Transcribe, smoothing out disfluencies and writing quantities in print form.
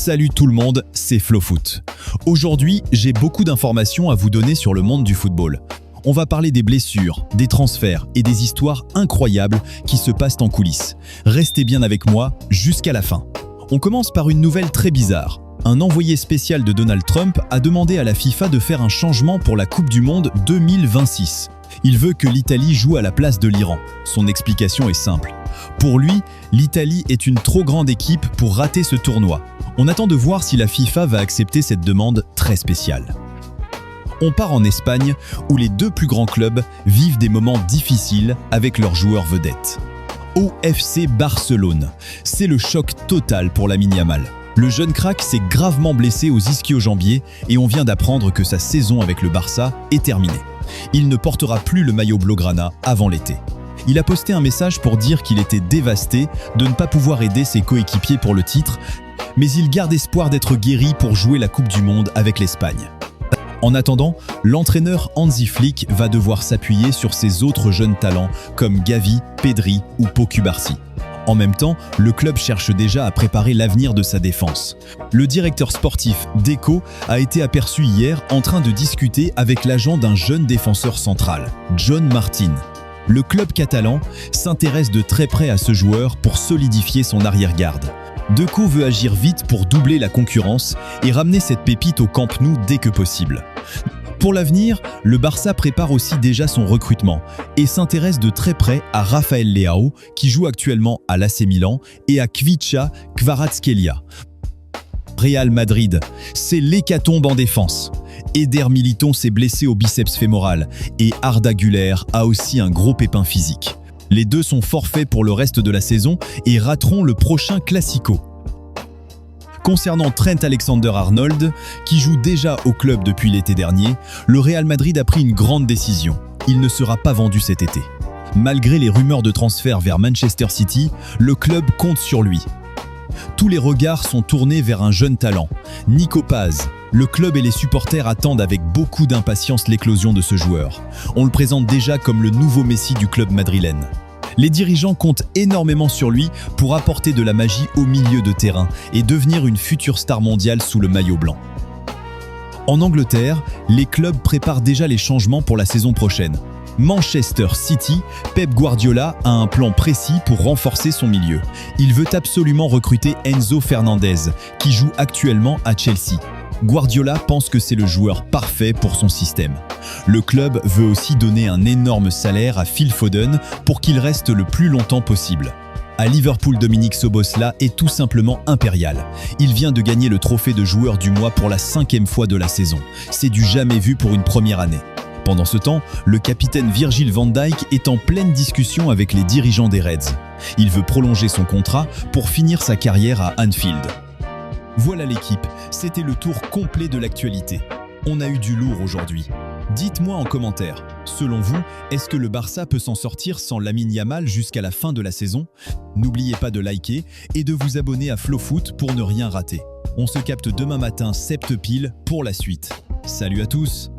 Salut tout le monde, c'est FloFoot. Aujourd'hui, j'ai beaucoup d'informations à vous donner sur le monde du football. On va parler des blessures, des transferts et des histoires incroyables qui se passent en coulisses. Restez bien avec moi jusqu'à la fin. On commence par une nouvelle très bizarre. Un envoyé spécial de Donald Trump a demandé à la FIFA de faire un changement pour la Coupe du Monde 2026. Il veut que l'Italie joue à la place de l'Iran. Son explication est simple. Pour lui, l'Italie est une trop grande équipe pour rater ce tournoi. On attend de voir si la FIFA va accepter cette demande très spéciale. On part en Espagne, où les deux plus grands clubs vivent des moments difficiles avec leurs joueurs vedettes. Au FC Barcelone, c'est le choc total pour Lamine Yamal. Le jeune crack s'est gravement blessé aux ischio-jambiers et on vient d'apprendre que sa saison avec le Barça est terminée. Il ne portera plus le maillot blaugrana avant l'été. Il a posté un message pour dire qu'il était dévasté de ne pas pouvoir aider ses coéquipiers pour le titre, mais il garde espoir d'être guéri pour jouer la Coupe du Monde avec l'Espagne. En attendant, l'entraîneur Hansi Flick va devoir s'appuyer sur ses autres jeunes talents comme Gavi, Pedri ou Pau Cubarsí. En même temps, le club cherche déjà à préparer l'avenir de sa défense. Le directeur sportif Deco a été aperçu hier en train de discuter avec l'agent d'un jeune défenseur central, John Martin. Le club catalan s'intéresse de très près à ce joueur pour solidifier son arrière-garde. Deco veut agir vite pour doubler la concurrence et ramener cette pépite au Camp Nou dès que possible. Pour l'avenir, le Barça prépare aussi déjà son recrutement et s'intéresse de très près à Rafael Leao, qui joue actuellement à l'AC Milan, et à Kvicha Kvaratskhelia. Real Madrid, c'est l'hécatombe en défense. Eder Militão s'est blessé au biceps fémoral et Arda Güler a aussi un gros pépin physique. Les deux sont forfaits pour le reste de la saison et rateront le prochain Classico. Concernant Trent Alexander-Arnold, qui joue déjà au club depuis l'été dernier, le Real Madrid a pris une grande décision. Il ne sera pas vendu cet été. Malgré les rumeurs de transfert vers Manchester City, le club compte sur lui. Tous les regards sont tournés vers un jeune talent, Nico Paz. Le club et les supporters attendent avec beaucoup d'impatience l'éclosion de ce joueur. On le présente déjà comme le nouveau Messi du club madrilène. Les dirigeants comptent énormément sur lui pour apporter de la magie au milieu de terrain et devenir une future star mondiale sous le maillot blanc. En Angleterre, les clubs préparent déjà les changements pour la saison prochaine. Manchester City, Pep Guardiola a un plan précis pour renforcer son milieu. Il veut absolument recruter Enzo Fernandez, qui joue actuellement à Chelsea. Guardiola pense que c'est le joueur parfait pour son système. Le club veut aussi donner un énorme salaire à Phil Foden pour qu'il reste le plus longtemps possible. À Liverpool, Dominique Szoboszlai est tout simplement impérial. Il vient de gagner le trophée de joueur du mois pour la 5e fois de la saison. C'est du jamais vu pour une première année. Pendant ce temps, le capitaine Virgil van Dijk est en pleine discussion avec les dirigeants des Reds. Il veut prolonger son contrat pour finir sa carrière à Anfield. Voilà l'équipe, c'était le tour complet de l'actualité. On a eu du lourd aujourd'hui. Dites-moi en commentaire, selon vous, est-ce que le Barça peut s'en sortir sans Lamine Yamal jusqu'à la fin de la saison? N'oubliez pas de liker et de vous abonner à FloFoot pour ne rien rater. On se capte demain matin 7 pile pour la suite. Salut à tous!